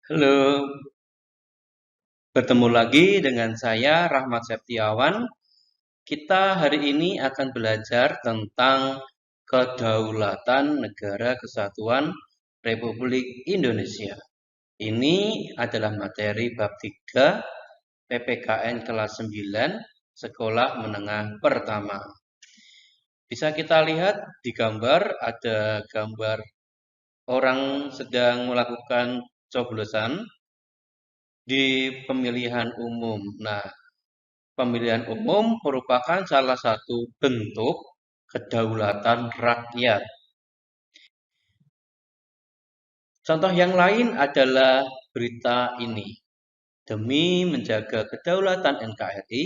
Halo, bertemu lagi dengan saya Rahmat Septiawan. Kita hari ini akan belajar tentang kedaulatan Negara Kesatuan Republik Indonesia. Ini adalah materi bab 3 PPKN kelas 9 Sekolah Menengah Pertama. Bisa kita lihat di gambar ada gambar orang sedang melakukan coblosan di pemilihan umum. Nah, pemilihan umum merupakan salah satu bentuk kedaulatan rakyat. Contoh yang lain adalah berita ini. Demi menjaga kedaulatan NKRI,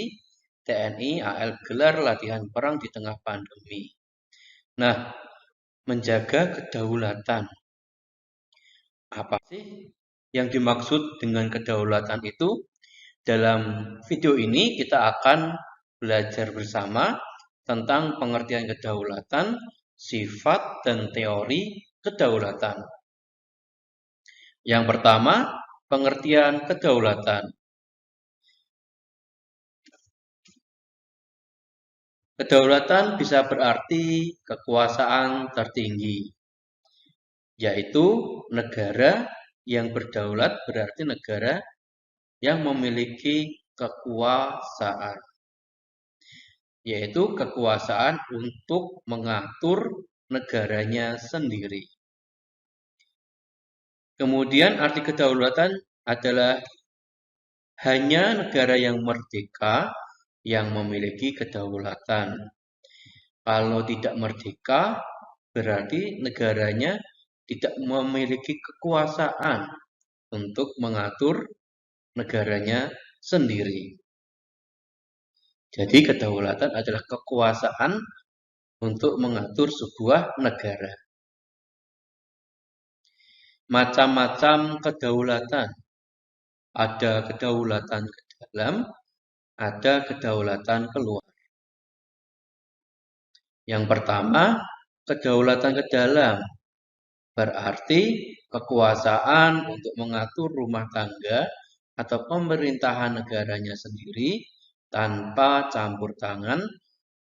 TNI AL gelar latihan perang di tengah pandemi. Nah, menjaga kedaulatan. Apa sih yang dimaksud dengan kedaulatan itu? Dalam video ini kita akan belajar bersama tentang pengertian kedaulatan, sifat dan teori kedaulatan. Yang pertama, pengertian kedaulatan. Kedaulatan bisa berarti kekuasaan tertinggi, yaitu negara yang berdaulat berarti negara yang memiliki kekuasaan, yaitu kekuasaan untuk mengatur negaranya sendiri. Kemudian arti kedaulatan adalah hanya negara yang merdeka yang memiliki kedaulatan. Kalau tidak merdeka, berarti negaranya tidak memiliki kekuasaan untuk mengatur negaranya sendiri. Jadi kedaulatan adalah kekuasaan untuk mengatur sebuah negara. Macam-macam kedaulatan. Ada kedaulatan ke dalam, ada kedaulatan keluar. Yang pertama, kedaulatan ke dalam berarti kekuasaan untuk mengatur rumah tangga atau pemerintahan negaranya sendiri tanpa campur tangan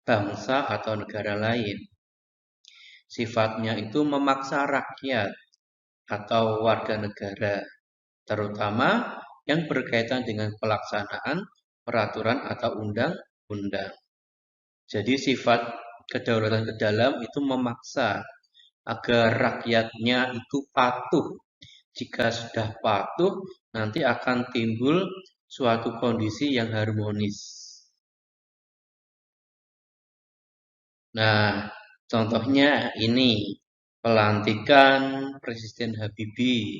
bangsa atau negara lain. Sifatnya itu memaksa rakyat atau warga negara, terutama yang berkaitan dengan pelaksanaan peraturan atau undang-undang. Jadi sifat kedaulatan ke dalam itu memaksa agar rakyatnya itu patuh. Jika sudah patuh, nanti akan timbul suatu kondisi yang harmonis. Nah, contohnya ini, pelantikan Presiden Habibie.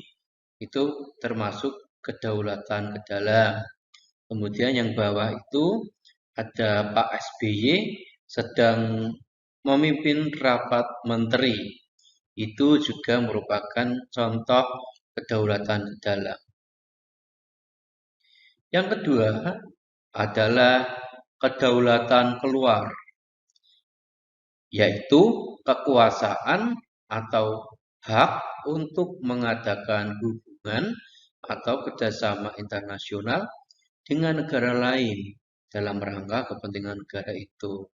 Itu termasuk kedaulatan ke dalam. Kemudian yang bawah itu ada Pak SBY sedang memimpin rapat menteri. Itu juga merupakan contoh kedaulatan ke dalam. Yang kedua adalah kedaulatan keluar, yaitu kekuasaan atau hak untuk mengadakan hubungan atau kerjasama internasional dengan negara lain dalam rangka kepentingan negara itu.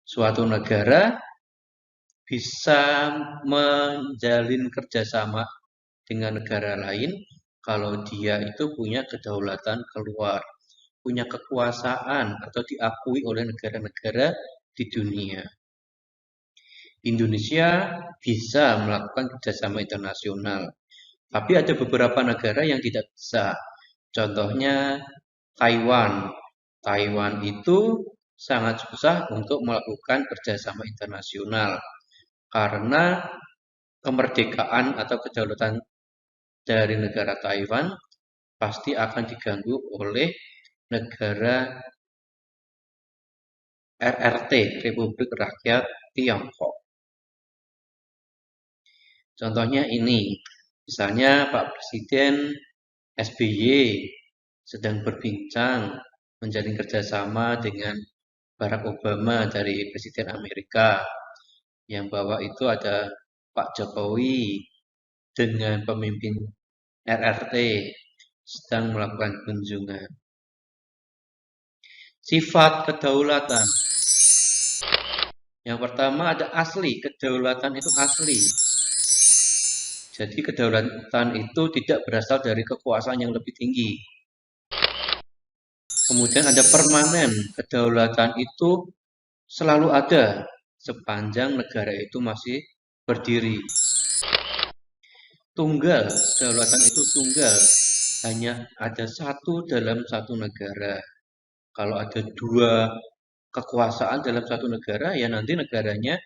Suatu negara bisa menjalin kerjasama dengan negara lain kalau dia itu punya kedaulatan keluar, punya kekuasaan atau diakui oleh negara-negara di dunia. Indonesia bisa melakukan kerjasama internasional, tapi ada beberapa negara yang tidak bisa. Contohnya Taiwan. Taiwan itu sangat susah untuk melakukan kerjasama internasional karena kemerdekaan atau kedaulatan dari negara Taiwan pasti akan diganggu oleh negara RRT, Republik Rakyat Tiongkok. Contohnya ini, misalnya Pak Presiden SBY sedang berbincang menjalin kerjasama dengan Barack Obama dari Presiden Amerika. Yang bawah itu ada Pak Jokowi dengan pemimpin RRT sedang melakukan kunjungan. Sifat kedaulatan. Yang pertama ada asli, kedaulatan itu asli. Jadi kedaulatan itu tidak berasal dari kekuasaan yang lebih tinggi. Kemudian ada permanen, kedaulatan itu selalu ada sepanjang negara itu masih berdiri. Tunggal, kedaulatan itu tunggal, hanya ada satu dalam satu negara. Kalau ada dua kekuasaan dalam satu negara, ya nanti negaranya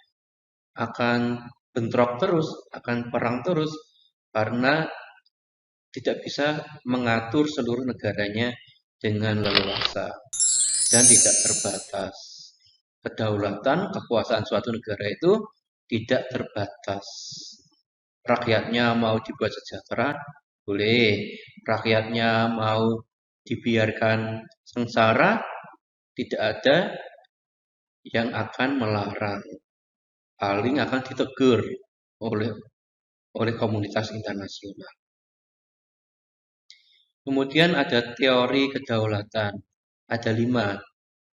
akan bentrok terus, akan perang terus, karena tidak bisa mengatur seluruh negaranya dengan leluasa dan tidak terbatas. Kedaulatan, kekuasaan suatu negara itu tidak terbatas. Rakyatnya mau dibuat sejahtera, boleh. Rakyatnya mau dibiarkan sengsara, tidak ada yang akan melarang. Paling akan ditegur oleh komunitas internasional. Kemudian ada teori kedaulatan. Ada 5.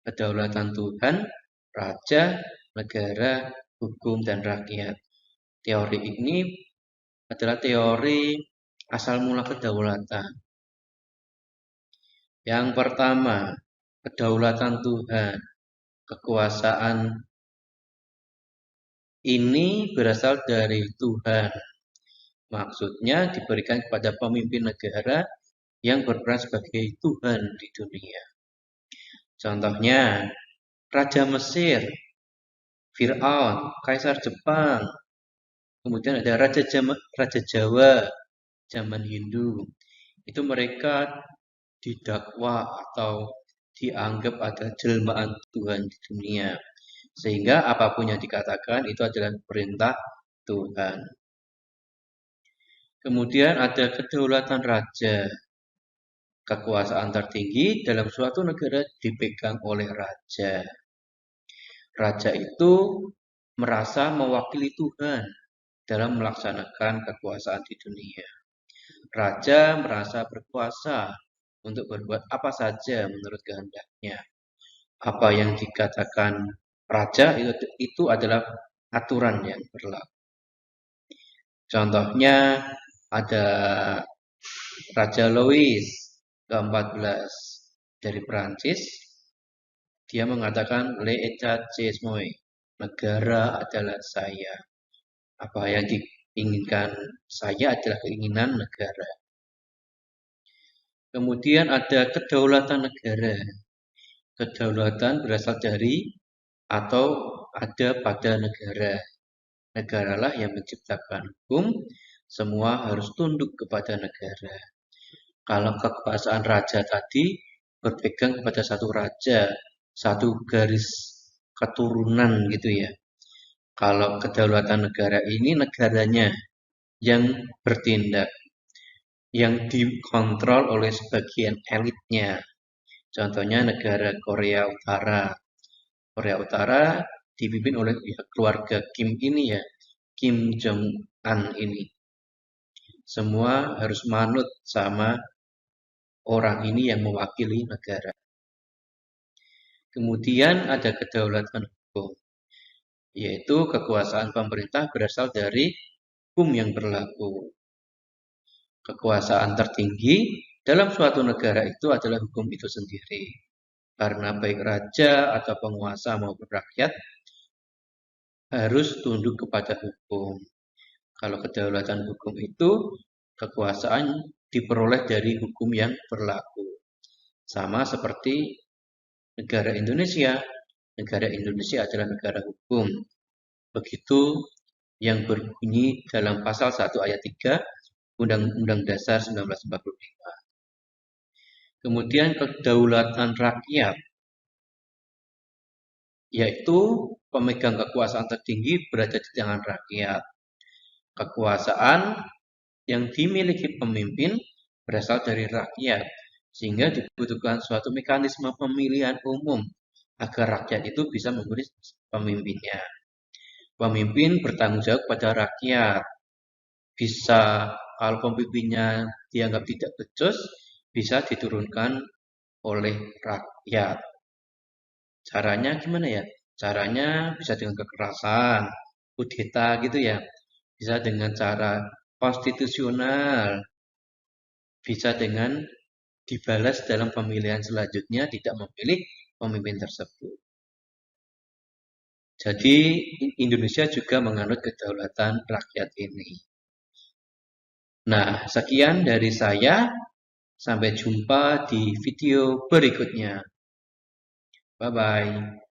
Kedaulatan Tuhan, Raja, Negara, Hukum, dan Rakyat. Teori ini adalah teori asal mula kedaulatan. Yang pertama, kedaulatan Tuhan. Kekuasaan ini berasal dari Tuhan. Maksudnya diberikan kepada pemimpin negara yang berperan sebagai Tuhan di dunia. Contohnya, Raja Mesir, Fir'aun, Kaisar Jepang, kemudian ada Raja Jawa, zaman Hindu. Itu mereka didakwa atau dianggap ada jelmaan Tuhan di dunia. Sehingga apapun yang dikatakan itu adalah perintah Tuhan. Kemudian ada kedaulatan raja. Kekuasaan tertinggi dalam suatu negara dipegang oleh raja. Raja itu merasa mewakili Tuhan dalam melaksanakan kekuasaan di dunia. Raja merasa berkuasa untuk berbuat apa saja menurut kehendaknya. Apa yang dikatakan raja itu adalah aturan yang berlaku. Contohnya ada Raja Louis ke-14 dari Perancis. Dia mengatakan l'État c'est moi, negara adalah saya. Apa yang diinginkan saya adalah keinginan negara. Kemudian ada kedaulatan negara. Kedaulatan berasal dari atau ada pada negara. Negaralah yang menciptakan hukum, semua harus tunduk kepada negara. Kalau kekuasaan raja tadi berpegang kepada satu raja, satu garis keturunan gitu ya. Kalau kedaulatan negara ini negaranya yang bertindak, yang dikontrol oleh sebagian elitnya. Contohnya negara Korea Utara. Korea Utara dipimpin oleh keluarga Kim ini ya, Kim Jong-un ini. Semua harus manut sama orang ini yang mewakili negara. Kemudian ada kedaulatan hukum, yaitu kekuasaan pemerintah berasal dari hukum yang berlaku. Kekuasaan tertinggi dalam suatu negara itu adalah hukum itu sendiri. Karena baik raja atau penguasa maupun rakyat harus tunduk kepada hukum. Kalau kedaulatan hukum itu kekuasaan diperoleh dari hukum yang berlaku. Sama seperti negara Indonesia. Negara Indonesia adalah negara hukum. Begitu yang berbunyi dalam pasal 1 ayat 3 Undang-Undang Dasar 1945. Kemudian kedaulatan rakyat, yaitu pemegang kekuasaan tertinggi berada di tangan rakyat. Kekuasaan yang dimiliki pemimpin berasal dari rakyat, sehingga dibutuhkan suatu mekanisme pemilihan umum agar rakyat itu bisa memilih pemimpinnya. Pemimpin bertanggung jawab pada rakyat. Bisa kalau pemimpinnya dianggap tidak becus, bisa diturunkan oleh rakyat. Caranya gimana ya? Caranya bisa dengan kekerasan, kudeta gitu ya. Bisa dengan cara konstitusional, bisa dengan dibalas dalam pemilihan selanjutnya tidak memilih pemimpin tersebut. Jadi Indonesia juga menganut kedaulatan rakyat ini. Nah, sekian dari saya. Sampai jumpa di video berikutnya. Bye bye.